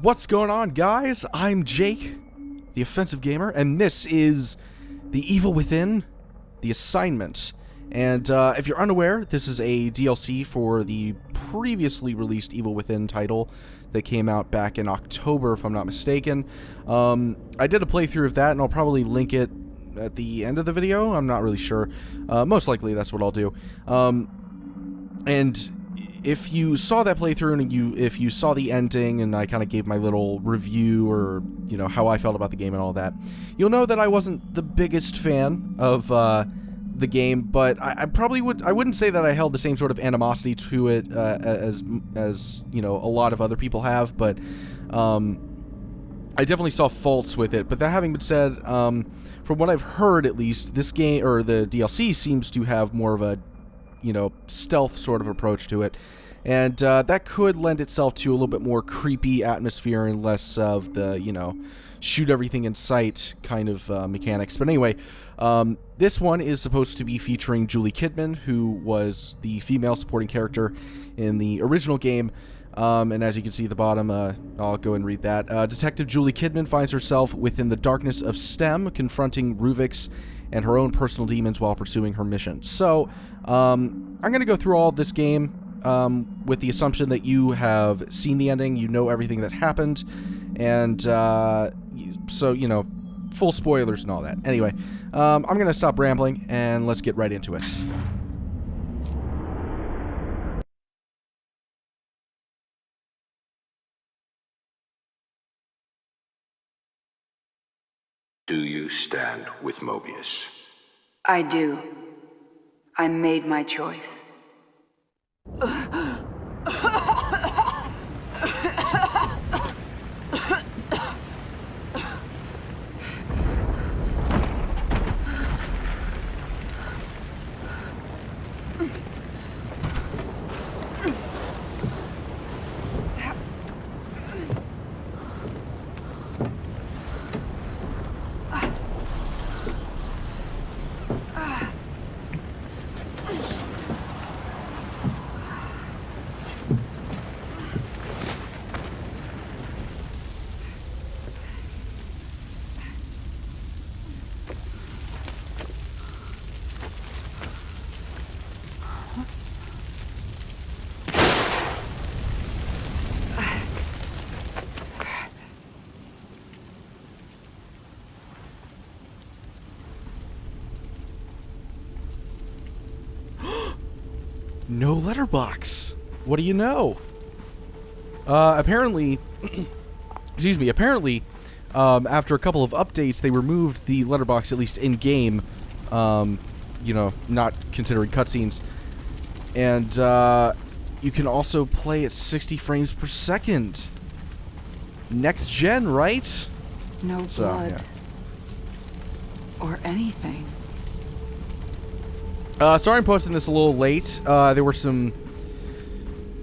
What's going on, guys? I'm Jake, the Offensive Gamer, and this is The Evil Within, The Assignment. And if you're unaware, this is a DLC for the previously released Evil Within title that came out back in October, if I'm not mistaken. I did a playthrough of that, and I'll probably link it at the end of the video. I'm not really sure. Most likely, that's what I'll do. And if you saw that playthrough and if you saw the ending and I kind of gave my little review or, you know, how I felt about the game and all that, you'll know that I wasn't the biggest fan of the game, but I wouldn't say that I held the same sort of animosity to it as you know, a lot of other people have, but I definitely saw faults with it. But that having been said, from what I've heard at least, this game, or the DLC, seems to have more of a, you know, stealth sort of approach to it, and that could lend itself to a little bit more creepy atmosphere and less of the, you know, shoot everything in sight kind of mechanics. But anyway, this one is supposed to be featuring Juli Kidman, who was the female supporting character in the original game, and as you can see at the bottom, I'll go and read that. Detective Juli Kidman finds herself within the darkness of STEM, confronting Ruvix and her own personal demons while pursuing her mission. So, I'm going to go through all of this game with the assumption that you have seen the ending, you know everything that happened, and so, you know, full spoilers and all that. Anyway, I'm going to stop rambling, and let's get right into it. Do you stand with Mobius? I do. I made my choice. No letterbox. What do you know? Apparently, excuse me, apparently, after a couple of updates, they removed the letterbox, at least in-game, you know, not considering cutscenes. And, you can also play at 60 frames per second. Next gen, right? No blood. Yeah. Or anything. Sorry I'm posting this a little late. There were some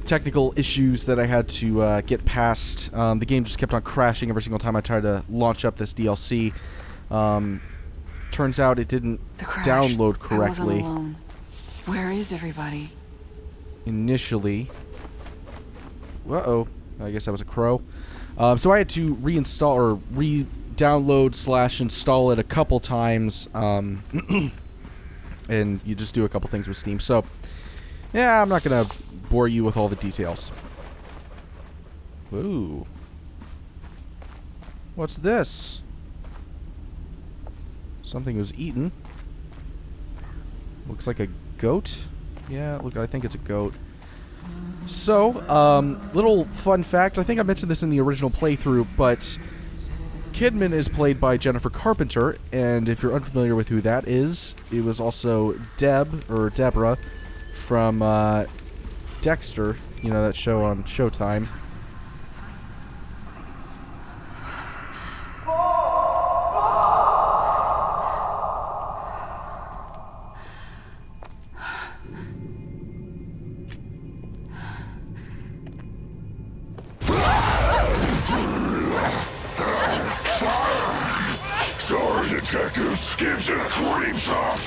technical issues that I had to get past. The game just kept on crashing every single time I tried to launch up this DLC. Turns out it didn't download correctly. I wasn't alone. Where is everybody? Initially. Uh-oh. I guess that was a crow. So I had to reinstall or re-download / install it a couple times. And you just do a couple things with Steam. So, yeah, I'm not going to bore you with all the details. Ooh. What's this? Something was eaten. Looks like a goat. Yeah, look, I think it's a goat. So, little fun fact. I think I mentioned this in the original playthrough, but Kidman is played by Jennifer Carpenter, and if you're unfamiliar with who that is, it was also Deborah from Dexter, you know, that show on Showtime. Sorry, detectives. Gives it a cream song.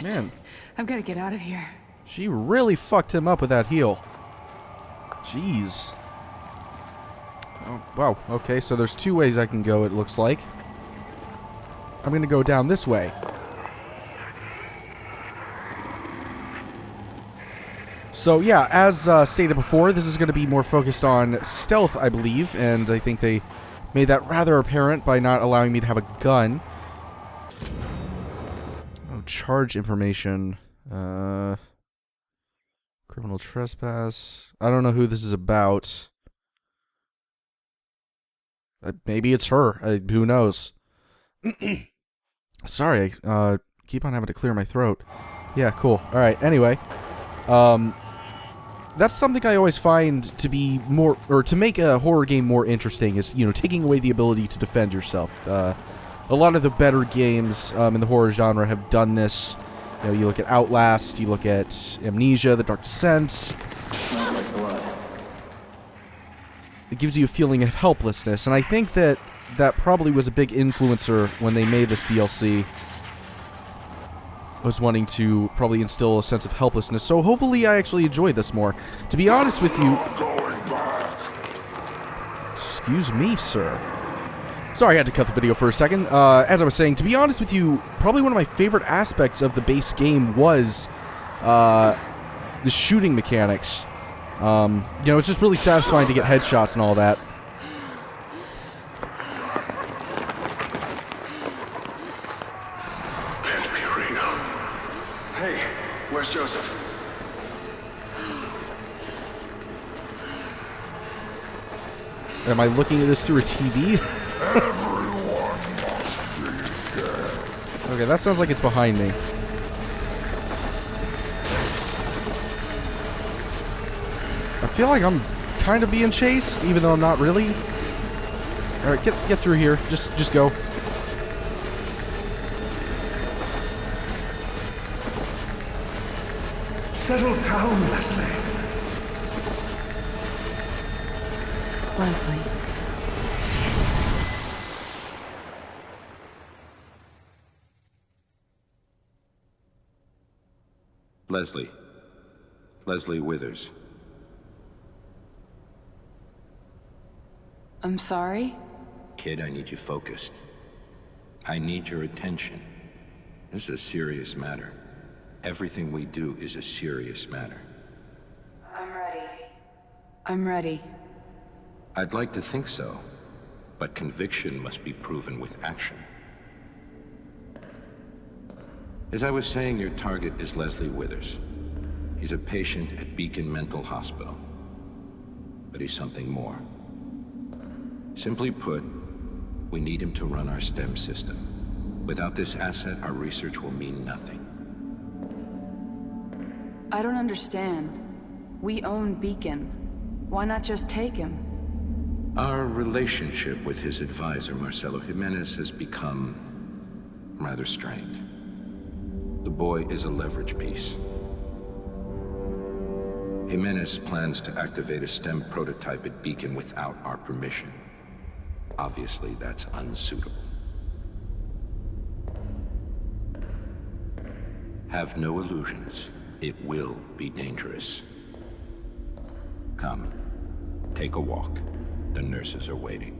Shit. Man. I've got to get out of here. She really fucked him up with that heel. Jeez. Oh, wow. Okay, so there's two ways I can go, it looks like. I'm gonna go down this way. So, yeah, as stated before, this is going to be more focused on stealth, I believe, and I think they made that rather apparent by not allowing me to have a gun. Oh, charge information. Criminal trespass. I don't know who this is about. Maybe it's her. Who knows? Sorry, I keep on having to clear my throat. Yeah, cool. Alright, anyway. That's something I always find to be more, or to make a horror game more interesting is, you know, taking away the ability to defend yourself. A lot of the better games in the horror genre have done this. You know, you look at Outlast, you look at Amnesia, The Dark Descent. It gives you a feeling of helplessness, and I think that that probably was a big influencer when they made this DLC. Was wanting to probably instill a sense of helplessness, so hopefully I actually enjoy this more. To be honest with you... Excuse me, sir. Sorry, I had to cut the video for a second. As I was saying, to be honest with you, probably one of my favorite aspects of the base game was the shooting mechanics. You know, it's just really satisfying to get headshots and all that. Can't be real. Hey, where's Joseph? Am I looking at this through a TV? Everyone must be dead. Okay, that sounds like it's behind me. I feel like I'm kind of being chased, even though I'm not really. Alright, get through here. Just go. Settle down, Leslie. Leslie. Leslie. Leslie Withers. I'm sorry? Kid, I need you focused. I need your attention. This is a serious matter. Everything we do is a serious matter. I'm ready. I'm ready. I'd like to think so, but conviction must be proven with action. As I was saying, your target is Leslie Withers. He's a patient at Beacon Mental Hospital. But he's something more. Simply put, we need him to run our STEM system. Without this asset, our research will mean nothing. I don't understand. We own Beacon. Why not just take him? Our relationship with his advisor, Marcelo Jimenez, has become rather strained. The boy is a leverage piece. Jimenez plans to activate a STEM prototype at Beacon without our permission. Obviously, that's unsuitable. Have no illusions. It will be dangerous. Come, take a walk. The nurses are waiting.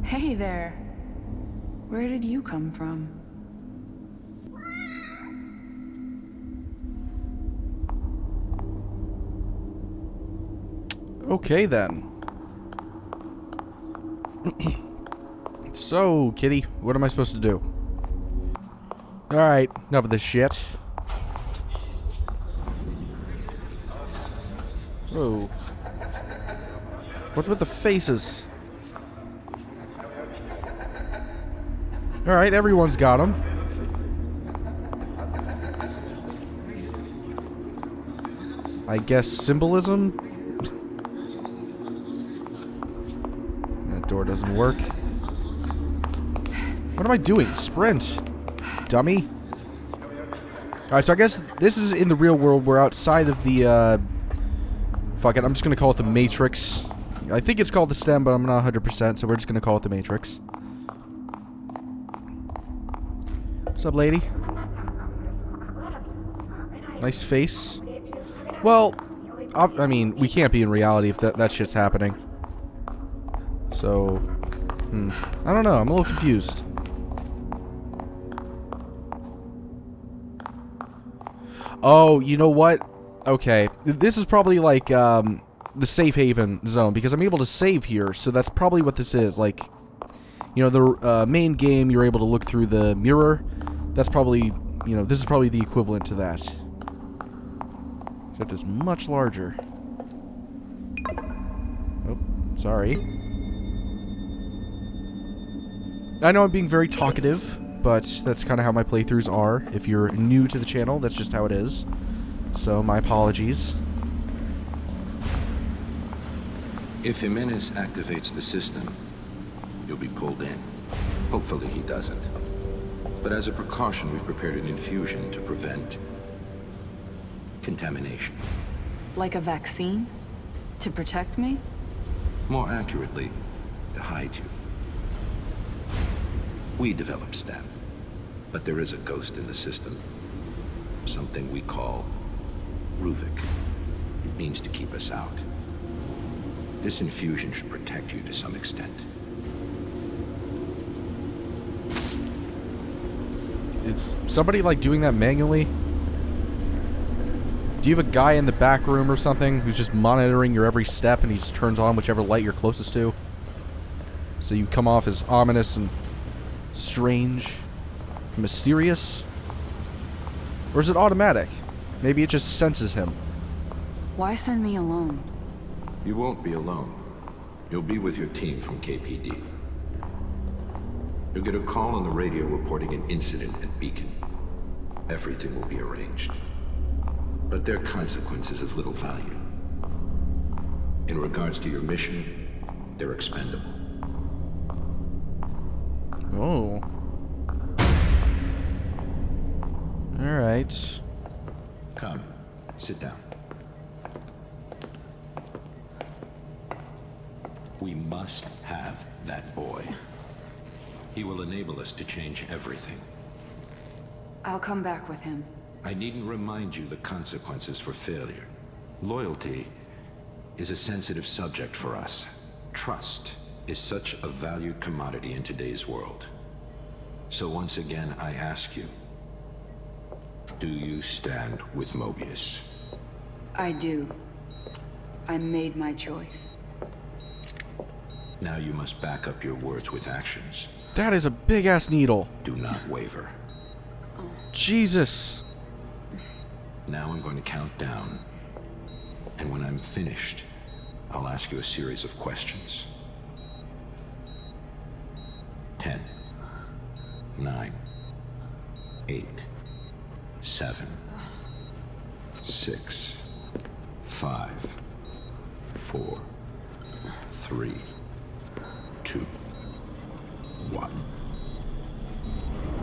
Hey there. Where did you come from? Okay, then. So, kitty, what am I supposed to do? Alright, enough of this shit. Whoa. What's with the faces? Alright, everyone's got them. I guess symbolism? That door doesn't work. What am I doing? Sprint. Dummy. Alright, so I guess this is in the real world. We're outside of the, fuck it, I'm just gonna call it the Matrix. I think it's called the STEM, but I'm not 100%, so we're just gonna call it the Matrix. What's up, lady? Nice face. Well, I mean, we can't be in reality if that shit's happening. So, I don't know. I'm a little confused. Oh, you know what? Okay. This is probably like, the safe haven zone, because I'm able to save here, so that's probably what this is. Like, you know, the main game, you're able to look through the mirror. That's probably, you know, this is probably the equivalent to that. Except it's much larger. Oh, sorry. I know I'm being very talkative, but that's kind of how my playthroughs are. If you're new to the channel, that's just how it is. So, my apologies. If Jimenez activates the system, you'll be pulled in. Hopefully he doesn't. But as a precaution, we've prepared an infusion to prevent contamination. Like a vaccine? To protect me? More accurately, to hide you. We developed STEM, but there is a ghost in the system. Something we call Ruvik. It means to keep us out. This infusion should protect you to some extent. Is somebody, like, doing that manually? Do you have a guy in the back room or something who's just monitoring your every step and he just turns on whichever light you're closest to? So you come off as ominous and strange, mysterious? Or is it automatic? Maybe it just senses him. Why send me alone? You won't be alone. You'll be with your team from KPD. You'll get a call on the radio reporting an incident at Beacon. Everything will be arranged. But their consequences of little value. In regards to your mission, they're expendable. Oh. Alright. Come, sit down. We must have that boy. He will enable us to change everything. I'll come back with him. I needn't remind you the consequences for failure. Loyalty is a sensitive subject for us. Trust is such a valued commodity in today's world. So once again, I ask you, do you stand with Mobius? I do. I made my choice. Now you must back up your words with actions. That is a big-ass needle. Do not waver. Jesus. Now I'm going to count down. And when I'm finished, I'll ask you a series of questions. 10, 9, 8, 7, 6, 5, 4, 3, 2, 1.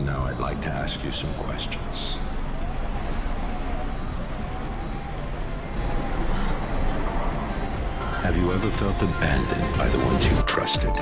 Now I'd like to ask you some questions. Have you ever felt abandoned by the ones you trusted?